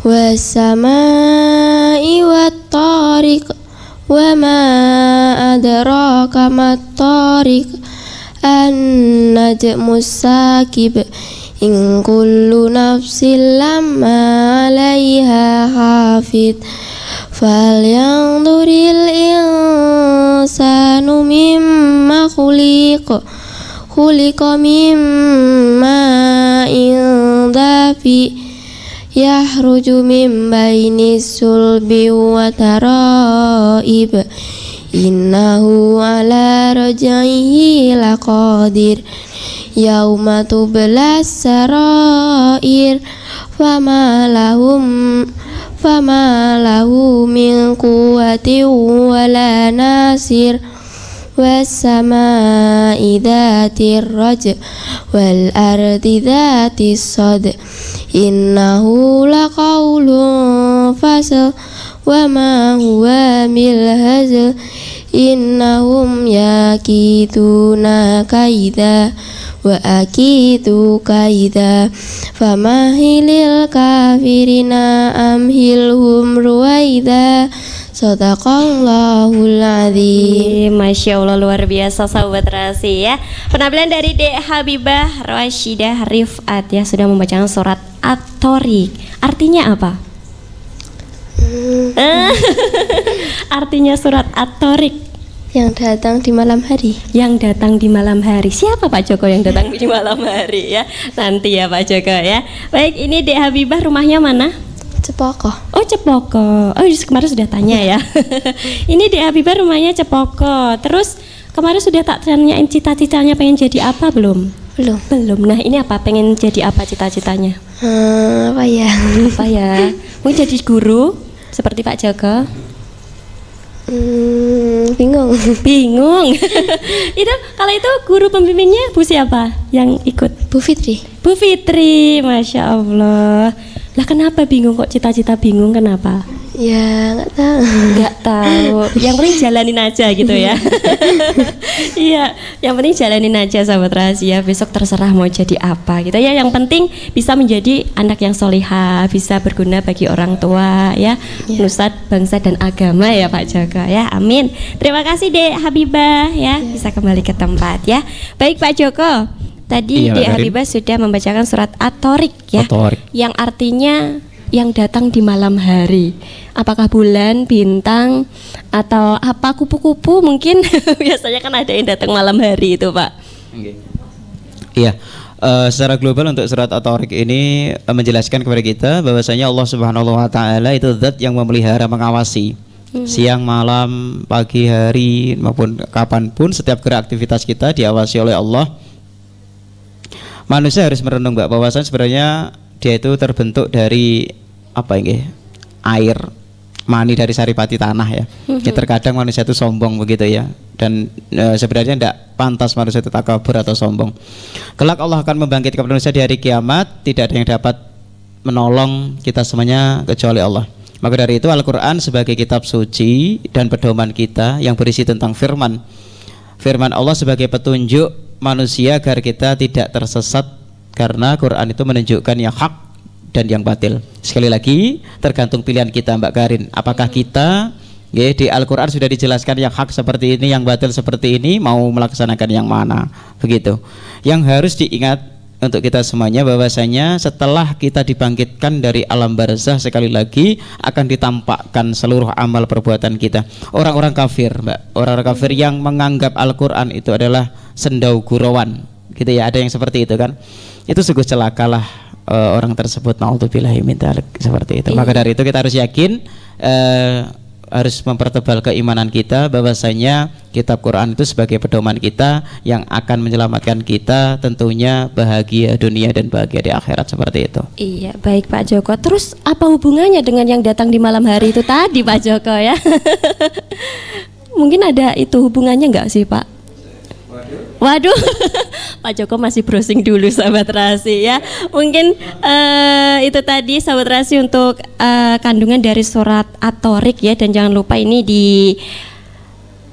[SPEAKER 2] Wassama'i wat-tariq wa ma adraka mat-tariq an-najmus sakib in kullu nafsin lamma 'alaiha hafid falyanzuril insanu mimma khuliqa mimma dafi yahruju min bainis sulbi wa taraib innahu ala raj'ihi laqadir yauma tublas sarair fama lahu min quwwatin wala nasir wassama'i dhatir raj wal ardi dhatis sad innahu laqawlun fasl wa ma huwa bil hazl innahum yakiduna kaida wa akidu kaida famahilil kafirina amhilhum ruwaida. Sadaqallahul adzim.
[SPEAKER 3] Masya Allah, luar biasa sahabat Rasi ya. Penampilan dari Dek Habibah Roashidah Rifat ya, sudah membacakan surat At-Tariq. Artinya apa? Artinya surat At-Tariq,
[SPEAKER 2] yang datang di malam hari.
[SPEAKER 3] Yang datang di malam hari. Siapa Pak Joko yang datang di malam hari ya? Nanti ya Pak Joko ya. Baik, ini Dek Habibah rumahnya mana?
[SPEAKER 2] Cepoko.
[SPEAKER 3] Oh, Cepoko. Oh, kemarin sudah tanya ya. Ini Dek Habibah rumahnya Cepoko. Terus kemarin sudah tak tanyain cita-citanya pengen jadi apa belum? Belum. Nah, ini apa? Pengen jadi apa cita-citanya?
[SPEAKER 2] Apa ya?
[SPEAKER 3] Apa ya? Mau jadi guru seperti Pak Joko?
[SPEAKER 2] Bingung.
[SPEAKER 3] Itu kalau itu guru pembimbingnya Bu siapa yang ikut?
[SPEAKER 2] Bu Fitri.
[SPEAKER 3] Bu Fitri, Masya Allah. Lah kenapa bingung kok, cita-cita bingung kenapa?
[SPEAKER 2] Ya nggak tahu.
[SPEAKER 3] Nggak tahu. Yang penting jalanin aja gitu ya. Iya, yang penting jalanin aja sahabat rahasia. Besok terserah mau jadi apa gitu ya. Yang penting bisa menjadi anak yang solihah, bisa berguna bagi orang tua ya, nusa, bangsa dan agama ya Pak Joko ya. Amin. Terima kasih Dek Habibah ya. Bisa kembali ke tempat ya. Baik Pak Joko. Tadi
[SPEAKER 4] Iya,
[SPEAKER 3] Dek
[SPEAKER 4] Karin.
[SPEAKER 3] Habibah sudah membacakan surat At-Thariq ya.
[SPEAKER 4] At-Thariq.
[SPEAKER 3] Yang artinya yang datang di malam hari. Apakah bulan, bintang, atau apa kupu-kupu mungkin? Biasanya kan ada yang datang malam hari itu Pak.
[SPEAKER 4] Iya, secara global untuk surat At-Thariq ini menjelaskan kepada kita bahwasanya Allah Subhanahu wa taala itu zat yang memelihara, mengawasi siang, malam, pagi, hari maupun kapanpun setiap gerak aktivitas kita diawasi oleh Allah. Manusia harus merenung Mbak bahwasanya sebenarnya dia itu terbentuk dari apa ini? Air, mani dari saripati tanah ya. Ya terkadang manusia itu sombong begitu ya. Dan sebenarnya tidak pantas manusia itu takabur atau sombong. Kelak Allah akan membangkitkan manusia di hari kiamat, tidak ada yang dapat menolong kita semuanya kecuali Allah. Maka dari itu Al-Quran sebagai kitab suci dan pedoman kita yang berisi tentang firman Allah sebagai petunjuk manusia agar kita tidak tersesat, karena Quran itu menunjukkan yang hak dan yang batil. Sekali lagi tergantung pilihan kita Mbak Karin. Apakah kita di Al-Quran sudah dijelaskan yang hak seperti ini, yang batil seperti ini, mau melaksanakan yang mana, begitu. Yang harus diingat untuk kita semuanya bahwasanya setelah kita dibangkitkan dari alam barzah, sekali lagi akan ditampakkan seluruh amal perbuatan kita. Orang-orang kafir Mbak, orang-orang kafir yang menganggap Al-Quran itu adalah sendau gurauan gitu ya, ada yang seperti itu kan. Itu sungguh celakalah orang tersebut, naudzubillahi min dzalik, seperti itu. Maka dari itu kita harus yakin, harus mempertebal keimanan kita bahwasanya kitab Quran itu sebagai pedoman kita yang akan menyelamatkan kita, tentunya bahagia dunia dan bahagia di akhirat, seperti itu.
[SPEAKER 3] Iya, baik Pak Joko. Terus apa hubungannya dengan yang datang di malam hari itu tadi Pak Joko ya? Mungkin ada itu hubungannya nggak sih Pak? Waduh, Pak Joko masih browsing dulu sahabat Rasi ya. Mungkin itu tadi sahabat Rasi untuk kandungan dari surat At-Thariq ya. Dan jangan lupa ini di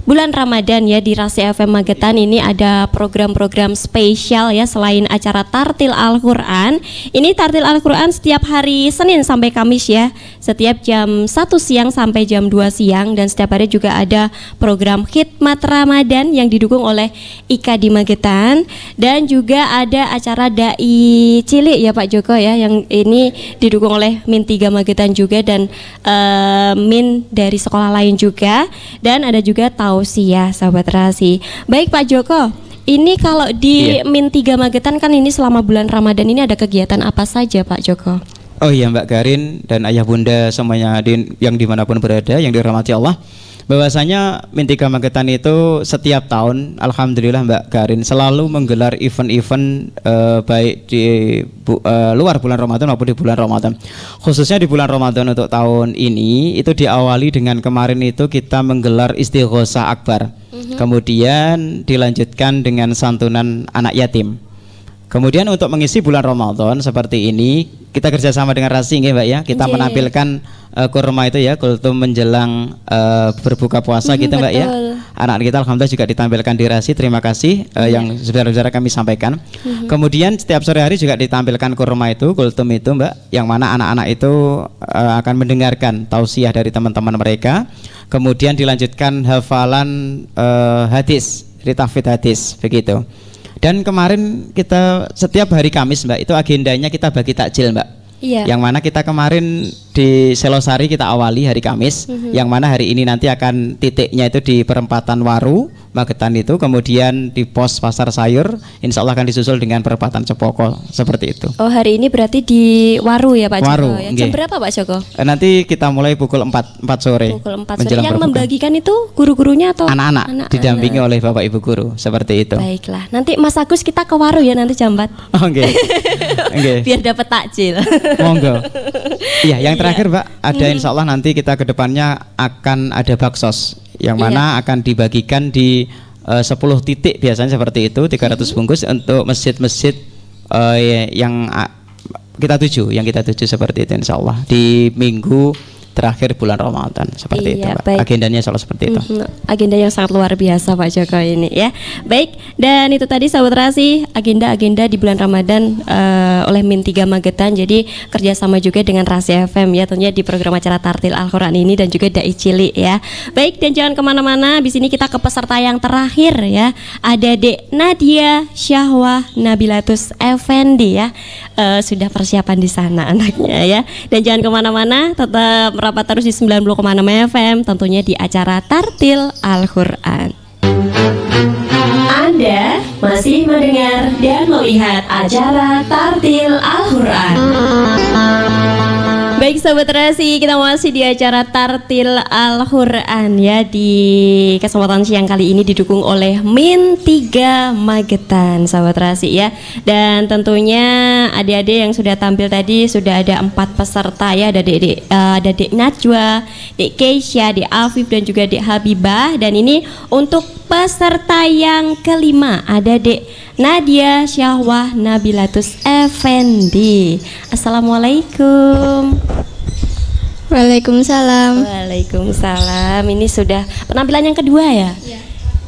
[SPEAKER 3] bulan Ramadan ya, di Rasi FM Magetan ini ada program-program spesial ya. Selain acara Tartil Al-Quran, ini Tartil Al-Quran setiap hari Senin sampai Kamis ya, setiap jam 1 siang sampai jam 2 siang. Dan setiap hari juga ada program Khidmat Ramadan yang didukung oleh IKA di Magetan. Dan juga ada acara Dai Cilik ya Pak Joko ya, yang ini didukung oleh Min 3 Magetan juga, dan Min dari sekolah lain juga. Dan ada juga tausiah sahabat Rasi. Baik Pak Joko, ini kalau di Min 3 Magetan kan ini selama bulan Ramadan ini ada kegiatan apa saja Pak Joko?
[SPEAKER 4] Oh iya Mbak Karin dan ayah bunda semuanya yang dimanapun berada, yang dirahmati Allah, bahwasanya Min 3 Magetan itu setiap tahun alhamdulillah Mbak Karin selalu menggelar event-event baik di luar bulan Ramadan maupun di bulan Ramadan. Khususnya di bulan Ramadan untuk tahun ini itu diawali dengan kemarin itu kita menggelar Istighosah Akbar. Kemudian dilanjutkan dengan santunan anak yatim. Kemudian untuk mengisi bulan Ramadan seperti ini, kita kerjasama dengan Rasi Mbak ya. Kita menampilkan kurma itu ya, kultum menjelang berbuka puasa gitu Mbak ya. Anak kita alhamdulillah juga ditampilkan di Rasi. Terima kasih yang saudara-saudara kami sampaikan. Kemudian setiap sore hari juga ditampilkan kurma itu, kultum itu Mbak, yang mana anak-anak itu akan mendengarkan tausiah dari teman-teman mereka. Kemudian dilanjutkan hafalan hadis, tahfidz hadis begitu. Dan kemarin kita setiap hari Kamis Mbak, itu agendanya kita bagi takjil Mbak. Iya. Yang mana kita kemarin di Selosari kita awali hari Kamis, yang mana hari ini nanti akan titiknya itu di perempatan Waru Magetan itu, kemudian di pos Pasar Sayur, insya Allah akan disusul dengan perempatan Cepoko, seperti itu.
[SPEAKER 3] Oh hari ini berarti di Waru ya Pak
[SPEAKER 4] Waru,
[SPEAKER 3] Joko ya. Jam berapa Pak Joko?
[SPEAKER 4] Nanti kita mulai pukul 4 sore.
[SPEAKER 3] Pukul 4 sore. Yang membagikan itu guru-gurunya atau
[SPEAKER 4] anak-anak? Didampingi oleh Bapak Ibu guru, seperti itu.
[SPEAKER 3] Baiklah, nanti Mas Agus kita ke Waru ya nanti jam 4.
[SPEAKER 4] Oke.
[SPEAKER 3] Biar dapat takjil.
[SPEAKER 4] Monggo. Iya, yang terakhir Mbak, ada insya Allah nanti kita kedepannya akan ada baksos yang mana akan dibagikan di 10 titik biasanya seperti itu, 300 bungkus untuk masjid-masjid yang kita tuju seperti itu insya Allah di minggu terakhir bulan Ramadan seperti itu,
[SPEAKER 3] Iya,
[SPEAKER 4] Mbak.
[SPEAKER 3] baik.
[SPEAKER 4] Agendanya selalu seperti itu.
[SPEAKER 3] Agenda yang sangat luar biasa Pak Joko ini ya. Baik, dan itu tadi sahabat Terasi agenda-agenda di bulan Ramadan oleh Min 3 Magetan. Jadi kerjasama juga dengan Rasi FM ya, tentunya di program acara Tartil Al-Quran ini dan juga Dai Cilik ya. Baik, dan jangan kemana-mana. Di sini kita ke peserta yang terakhir ya. Ada Dek Nadia Syahwah Nabilatus Effendi ya. Sudah persiapan di sana anaknya ya. Dan jangan kemana-mana, tetap merapat terus di 90,6 FM tentunya di acara Tartil Al-Quran. Anda masih mendengar dan melihat acara Tartil Al-Quran. Baik sahabat Terasi, kita masih di acara Tartil Al-Quran ya. Di kesempatan siang kali ini didukung oleh Min 3 Magetan sahabat Terasi ya. Dan tentunya adik-adik yang sudah tampil tadi sudah ada 4 peserta ya. Ada Dek Najwa, Dek Keisha, Dek Afif dan juga Dek Habibah. Dan ini untuk peserta yang kelima ada Dek Nadia Syahwah Nabilatus Effendi. Assalamualaikum.
[SPEAKER 2] Waalaikumsalam.
[SPEAKER 3] Waalaikumsalam. Ini sudah penampilan yang kedua ya? Iya.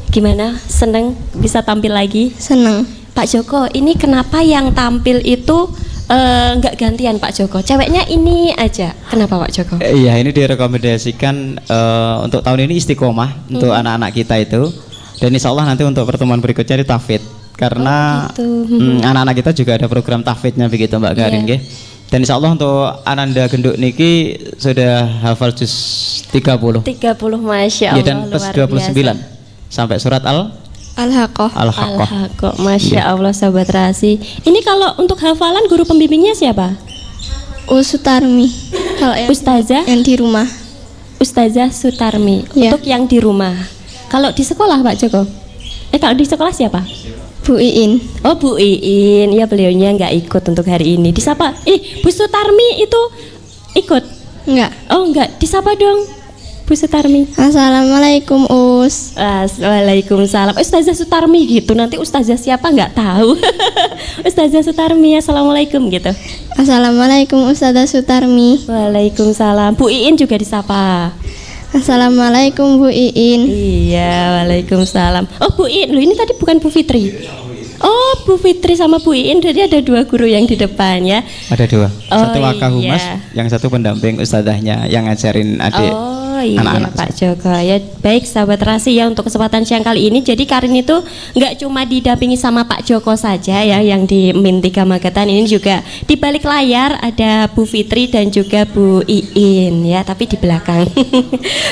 [SPEAKER 3] Gimana? Seneng bisa tampil lagi?
[SPEAKER 2] Seneng.
[SPEAKER 3] Pak Joko, ini kenapa yang tampil itu nggak gantian Pak Joko? Ceweknya ini aja. Kenapa Pak Joko?
[SPEAKER 4] Iya, ini direkomendasikan untuk tahun ini istiqomah untuk anak-anak kita itu. Dan insya Allah nanti untuk pertemuan berikutnya di Tafid. Karena anak-anak kita juga ada program Tafidnya begitu Mbak Garin nggih. Dan insya Allah untuk Ananda Genduk niki sudah hafal juz 30.
[SPEAKER 3] 30 Masya Allah.
[SPEAKER 4] Ya, dan plus 29 sampai surat
[SPEAKER 2] Al-Haqqah.
[SPEAKER 3] Al-Haqqah. Masya Allah sahabat Terasi. Ini kalau untuk hafalan guru pembimbingnya siapa?
[SPEAKER 2] Sutarmi. Kalau
[SPEAKER 3] Ustazah
[SPEAKER 2] yang di rumah.
[SPEAKER 3] Ustazah Sutarmi.
[SPEAKER 2] Ya.
[SPEAKER 3] Untuk yang di rumah. Kalau di sekolah Pak Joko? Kalau di sekolah siapa?
[SPEAKER 2] Bu Iin.
[SPEAKER 3] Oh Bu Iin, ya beliaunya nggak ikut untuk hari ini. Disapa, Bu Sutarmi itu ikut?
[SPEAKER 2] Enggak.
[SPEAKER 3] Oh enggak, disapa dong Bu Sutarmi.
[SPEAKER 2] Assalamualaikum Us.
[SPEAKER 3] Waalaikumsalam. Ustazah Sutarmi gitu, nanti Ustazah siapa nggak tahu. Ustazah Sutarmi, assalamualaikum gitu.
[SPEAKER 2] Assalamualaikum Ustazah Sutarmi.
[SPEAKER 3] Waalaikumsalam. Bu Iin juga disapa.
[SPEAKER 2] Assalamualaikum Bu Iin.
[SPEAKER 3] Iya, waalaikumsalam. Oh Bu Iin, loh ini tadi bukan Bu Fitri. Oh Bu Fitri sama Bu Iin, jadi ada 2 guru yang di depan ya.
[SPEAKER 4] Ada 2. Satu wakahumas,
[SPEAKER 3] iya.
[SPEAKER 4] yang satu pendamping ustazahnya yang ngajarin adik.
[SPEAKER 3] Oh iya
[SPEAKER 4] anak-anak
[SPEAKER 3] Pak Joko ya. Baik sahabat Terasi ya, untuk kesempatan siang kali ini jadi Karin itu nggak cuma didampingi sama Pak Joko saja ya yang di Min 3 Magetan, ini juga di balik layar ada Bu Fitri dan juga Bu Iin ya, tapi di belakang.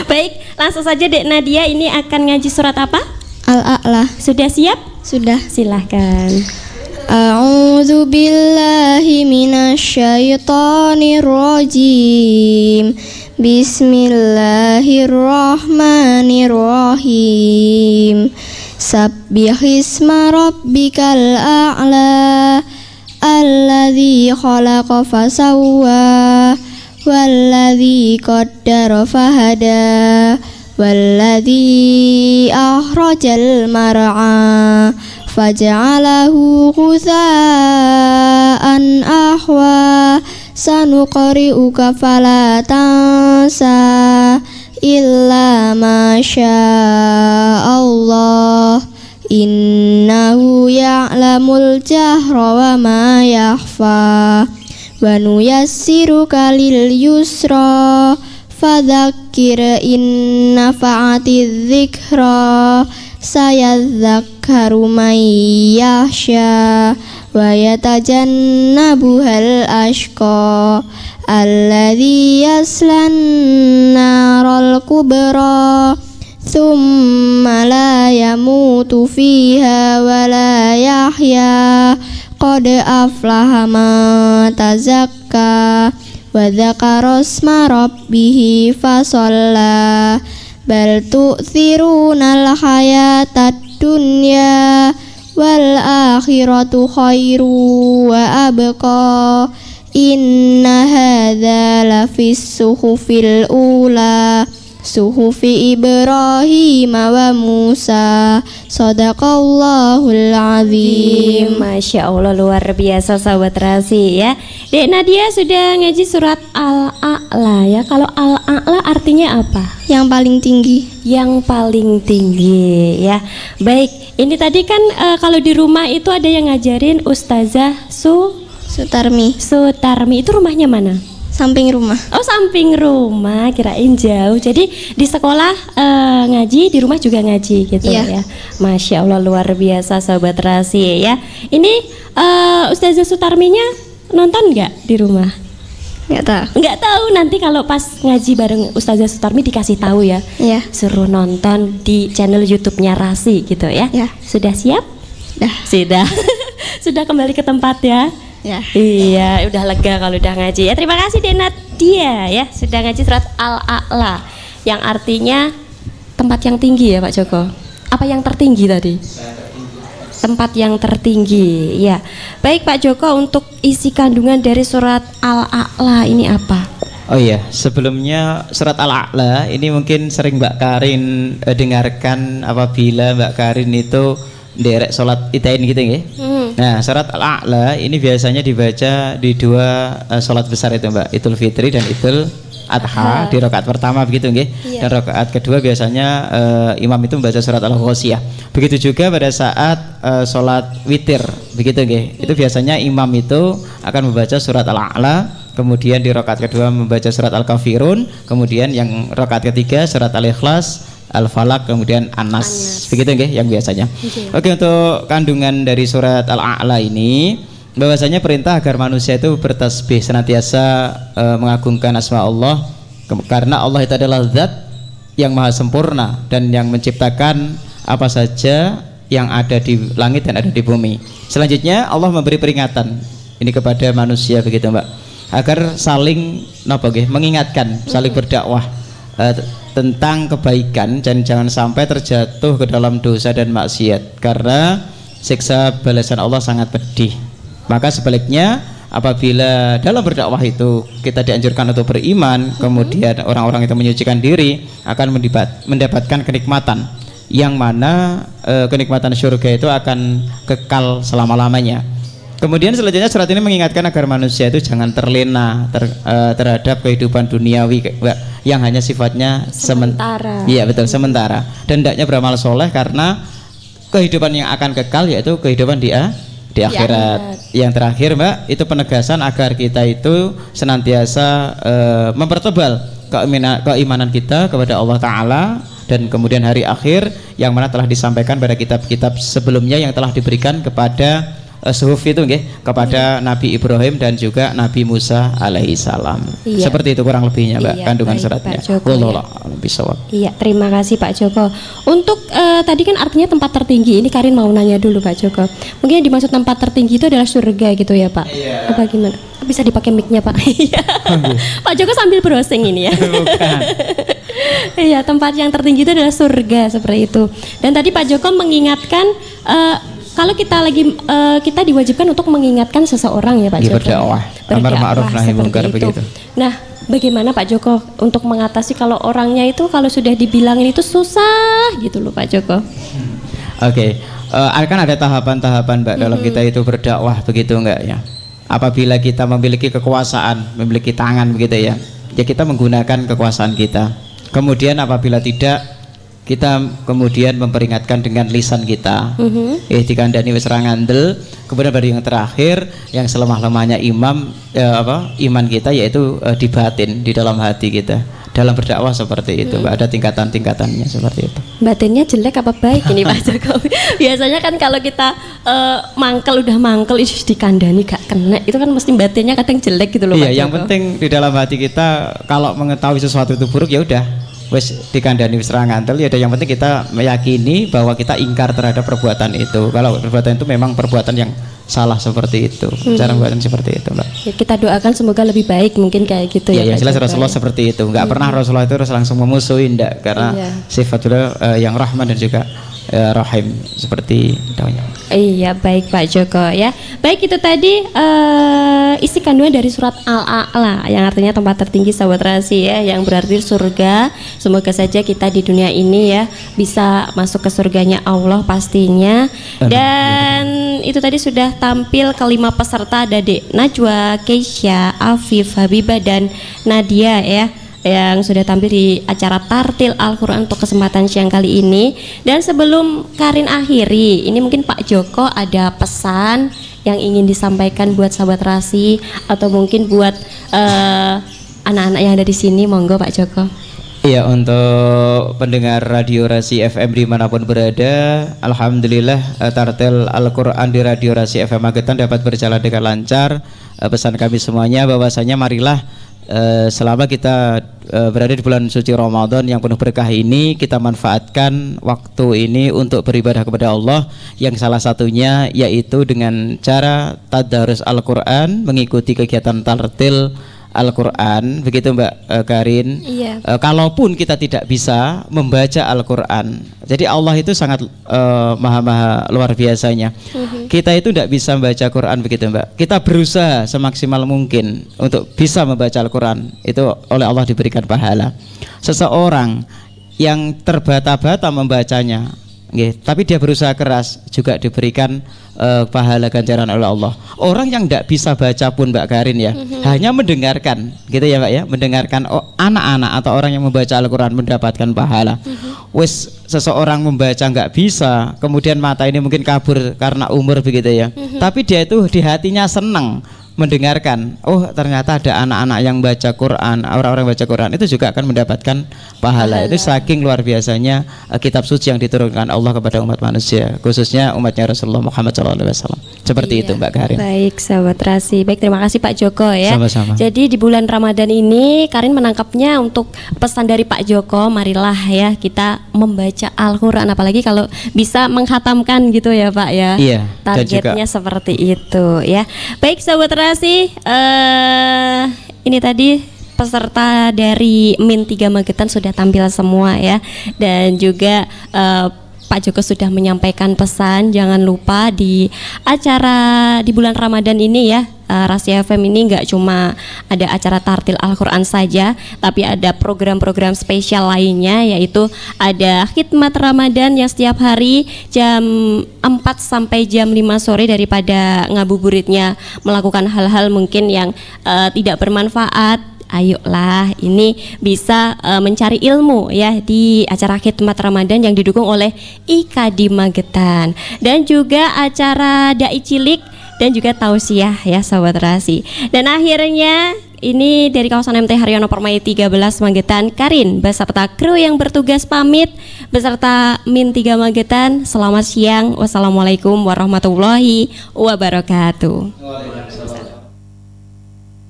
[SPEAKER 3] Baik, langsung saja Dek Nadia ini akan ngaji surat apa?
[SPEAKER 2] Al-A'la.
[SPEAKER 3] Sudah siap?
[SPEAKER 2] Sudah.
[SPEAKER 3] Silahkan.
[SPEAKER 2] A'udzu billahi minasyaitonir rajim. Bismillahirrahmanirrahim. Sabbihisma rabbikal a'la alladzi khalaqa fasawwa walladzi qaddara fahada walladzi akhrajal mar'a faj'alahu ghutha'an ahwa sanuqri'uka fala tansa illa ma Allah innahu ya'lamul jahra wa ma yakhfa wa nuyassiruka lil yusra fadzakkir in nafa'atiz dzikra sayadzakkaru man yakhsha wa yatajannabuhal ashqa alladzi yaslan naral kubra thumma la yamutu fiha wa la yahya qad aflaha man tazakka wa dzakara isma rabbih fasalla bal tu'thirunal hayatad dunya wal akhiratu khairu wa abqa inna hadza lafis suhufil ula suhufi Ibrahim wa Musa. Shadaqallahul azim.
[SPEAKER 3] Masya Allah, luar biasa sahabat Terasi ya. Dek Nadia sudah ngaji surat Al-A'la ya. Kalau Al-A'la artinya apa?
[SPEAKER 2] Yang paling tinggi.
[SPEAKER 3] Yang paling tinggi ya. Baik, ini tadi kan kalau di rumah itu ada yang ngajarin Ustazah
[SPEAKER 2] Sutarmi.
[SPEAKER 3] Sutarmi. Itu rumahnya mana?
[SPEAKER 2] Samping rumah.
[SPEAKER 3] Oh, samping rumah, kirain jauh. Jadi di sekolah ngaji, di rumah juga ngaji gitu
[SPEAKER 2] Iya.
[SPEAKER 3] ya. Masya Allah, luar biasa sahabat Terasi ya. Ini Ustazah Sutarminya nonton nggak di rumah?
[SPEAKER 2] Nggak tahu.
[SPEAKER 3] Nggak tahu, nanti kalau pas ngaji bareng Ustazah Sutarmi dikasih tahu ya.
[SPEAKER 2] Iya.
[SPEAKER 3] Suruh nonton di channel YouTube-nya Rasi gitu ya.
[SPEAKER 2] Ya.
[SPEAKER 3] Sudah siap?
[SPEAKER 2] Dah.
[SPEAKER 3] Sudah. Sudah kembali ke tempat ya.
[SPEAKER 2] Ya.
[SPEAKER 3] Iya, udah lega kalau udah ngaji ya. Terima kasih Denat dia ya, sudah ngaji surat Al-A'la yang artinya tempat yang tinggi ya Pak Joko. Apa yang tertinggi tadi? Tempat yang tertinggi. Ya. Baik Pak Joko, untuk isi kandungan dari surat Al-A'la ini apa?
[SPEAKER 4] Oh iya, sebelumnya surat Al-A'la ini mungkin sering Mbak Karin dengarkan apabila Mbak Karin itu derek sholat itain gitu ya. Nah, surat Al-A'la ini biasanya dibaca di dua sholat besar itu Mbak, Idul Fitri dan Idul Adha di rakaat pertama begitu nggih. Dan rakaat kedua biasanya imam itu membaca surat Al-Ghasyiyah. Begitu juga pada saat sholat witir begitu nggih. Itu biasanya imam itu akan membaca surat Al-A'la, kemudian di rakaat kedua membaca surat Al-Kafirun, kemudian yang rakaat ketiga surat Al-Ikhlas, Al-Falaq, kemudian An-Nas. Begitu nggih yang biasanya. Oke, untuk kandungan dari surat Al-A'la ini bahwasanya perintah agar manusia itu bertasbih senantiasa mengagungkan asma Allah, karena Allah itu adalah zat yang maha sempurna dan yang menciptakan apa saja yang ada di langit dan ada di bumi. Selanjutnya Allah memberi peringatan ini kepada manusia begitu Mbak, agar saling mengingatkan, saling berdakwah tentang kebaikan dan jangan sampai terjatuh ke dalam dosa dan maksiat, karena siksa balasan Allah sangat pedih. Maka sebaliknya, apabila dalam berdakwah itu kita dianjurkan untuk beriman, kemudian orang-orang itu menyucikan diri, akan mendapatkan kenikmatan yang mana kenikmatan surga itu akan kekal selama-lamanya. Kemudian selanjutnya surat ini mengingatkan agar manusia itu jangan terlena terhadap kehidupan duniawi yang hanya sifatnya sementara. Iya betul, sementara. Dan hendaknya beramal soleh karena kehidupan yang akan kekal yaitu kehidupan di akhirat. Yang terakhir Mbak, itu penegasan agar kita itu senantiasa mempertebal keimanan kita kepada Allah Ta'ala dan kemudian hari akhir yang mana telah disampaikan pada kitab-kitab sebelumnya yang telah diberikan kepada suhuf itu kepada Nabi Ibrahim dan juga Nabi Musa alaihi salam. Iya. Seperti itu kurang lebihnya Mbak kandungan suratnya.
[SPEAKER 3] Iya, terima kasih Pak Joko. Untuk tadi kan artinya tempat tertinggi. Ini Karin mau nanya dulu Pak Joko. Mungkin yang dimaksud tempat tertinggi itu adalah surga gitu ya Pak? Iya. Apa gimana? Bisa dipakai mic-nya Pak? Pak Joko sambil browsing ini ya. Bukan. Iya, tempat yang tertinggi itu adalah surga seperti itu. Dan tadi Pak Joko mengingatkan kalau kita lagi kita diwajibkan untuk mengingatkan seseorang ya Pak Joko.
[SPEAKER 4] Berdakwah, amar ma'ruf nahi munkar begitu. Nah,
[SPEAKER 3] bagaimana Pak Joko untuk mengatasi kalau orangnya itu kalau sudah dibilangin itu susah gitu loh Pak Joko?
[SPEAKER 4] Oke, akan ada tahapan-tahapan Mbak dalam kita itu berdakwah begitu enggak ya? Apabila kita memiliki kekuasaan, memiliki tangan begitu ya, ya kita menggunakan kekuasaan kita. Kemudian apabila tidak, kita kemudian memperingatkan dengan lisan kita. Dikandani wis ra ngandel. Kemudian baru yang terakhir yang selemah-lemahnya iman kita yaitu di batin, di dalam hati kita. Dalam berdakwah seperti itu, ada tingkatan-tingkatannya seperti itu.
[SPEAKER 3] Batinnya jelek apa baik ini Pak Jokowi? Biasanya kan kalau kita udah mangkel dikandani gak kena, itu kan mesti batinnya kadang jelek gitu loh Pak Joko.
[SPEAKER 4] Yang penting di dalam hati kita kalau mengetahui sesuatu itu buruk ya udah wes dikandani wis ra ngantel ya, yang penting kita meyakini bahwa kita ingkar terhadap perbuatan itu. Kalau perbuatan itu memang perbuatan yang salah seperti itu, cara perbuatan seperti itu Mbak.
[SPEAKER 3] Ya, kita doakan semoga lebih baik mungkin kayak gitu ya.
[SPEAKER 4] Ya jelas Rasulullah seperti itu, nggak pernah Rasulullah itu langsung memusuhi, enggak, karena sifat beliau yang rahman dan juga rahim seperti daunnya.
[SPEAKER 3] Iya, baik Pak Joko ya. Baik, itu tadi isi kandungan dari surat Al-A'la yang artinya tempat tertinggi sahabat Rasi ya, yang berarti surga. Semoga saja kita di dunia ini ya bisa masuk ke surganya Allah pastinya. Dan itu tadi sudah tampil kelima peserta, ada Dek Najwa, Keisha, Afif, Habibah dan Nadia ya, yang sudah tampil di acara Tartil Al-Quran untuk kesempatan siang kali ini. Dan sebelum Karin akhiri, ini mungkin Pak Joko ada pesan yang ingin disampaikan buat sahabat Rasi atau mungkin buat anak-anak yang ada di sini, monggo Pak Joko.
[SPEAKER 4] Iya, untuk pendengar Radio Rasi FM dimanapun berada, alhamdulillah Tartil Al-Quran di Radio Rasi FM Magetan dapat berjalan dengan lancar. Pesan kami semuanya bahwasanya marilah selama kita berada di bulan suci Ramadan yang penuh berkah ini, kita manfaatkan waktu ini untuk beribadah kepada Allah, yang salah satunya yaitu dengan cara tadarus Al-Quran, mengikuti kegiatan tartil Al-Quran, begitu Mbak Karin.
[SPEAKER 2] Iya.
[SPEAKER 4] Kalaupun kita tidak bisa membaca Al-Quran, jadi Allah itu sangat maha luar biasanya. Kita itu tidak bisa membaca Quran, begitu Mbak. Kita berusaha semaksimal mungkin untuk bisa membaca Al-Quran, itu oleh Allah diberikan pahala. Seseorang yang terbata-bata membacanya, tapi dia berusaha keras, juga diberikan pahala ganjaran oleh Allah. Orang yang tidak bisa baca pun Mbak Karin ya, hanya mendengarkan, gitu ya Mbak ya, mendengarkan anak-anak atau orang yang membaca Al-Quran mendapatkan pahala. Wes seseorang membaca nggak bisa, kemudian mata ini mungkin kabur karena umur, begitu ya, tapi dia itu di hatinya senang mendengarkan, oh ternyata ada anak-anak yang baca Quran, orang-orang baca Quran itu juga akan mendapatkan pahala. Itu saking luar biasanya kitab suci yang diturunkan Allah kepada umat manusia, khususnya umatnya Rasulullah Muhammad SAW. Seperti itu Mbak Karin.
[SPEAKER 3] Baik sahabat Rasi, baik, terima kasih Pak Joko ya.
[SPEAKER 4] Sama-sama.
[SPEAKER 3] Jadi di bulan Ramadan ini Karin menangkapnya untuk pesan dari Pak Joko, marilah ya kita membaca Al-Quran, apalagi kalau bisa menghatamkan gitu ya Pak ya.
[SPEAKER 4] Iya,
[SPEAKER 3] targetnya seperti itu ya. Baik sahabat Rasi, ini tadi peserta dari Min 3 Magetan sudah tampil semua ya. Dan juga Pak Joko sudah menyampaikan pesan, jangan lupa di acara di bulan Ramadan ini ya, Rasi FM ini nggak cuma ada acara Tartil Al-Quran saja, tapi ada program-program spesial lainnya, yaitu ada khidmat Ramadan yang setiap hari jam 4 sampai jam 5 sore, daripada ngabuburitnya melakukan hal-hal mungkin yang tidak bermanfaat. Ayolah, ini bisa mencari ilmu ya di acara khidmat Ramadan yang didukung oleh IKD Magetan, dan juga acara Dai Cilik dan juga tausiah ya sahabat Rasi. Dan akhirnya ini dari kawasan MT Haryono Permai 13 Magetan, Karin beserta kru yang bertugas pamit beserta Min 3 Magetan. Selamat siang, wassalamualaikum warahmatullahi wabarakatuh.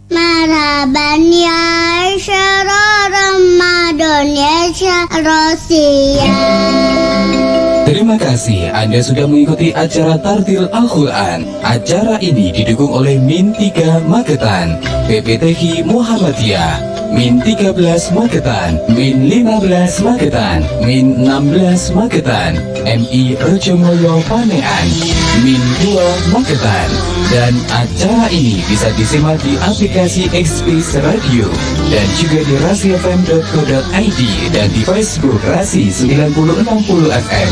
[SPEAKER 6] Marhaban ya syara Ramadan ya syarosiyah.
[SPEAKER 1] Terima kasih Anda sudah mengikuti acara Tartil Al-Quran. Acara ini didukung oleh Min 3 Magetan, PPTI Muhammadiyah, Min 13 Magetan, Min 15 Magetan, Min 16 Magetan, MI Rejomoyo Panean, Min 2 Magetan. Dan acara ini bisa disimak di aplikasi Xbis Radio dan juga di rasifm.co.id dan di Facebook Rasi 9060 FM.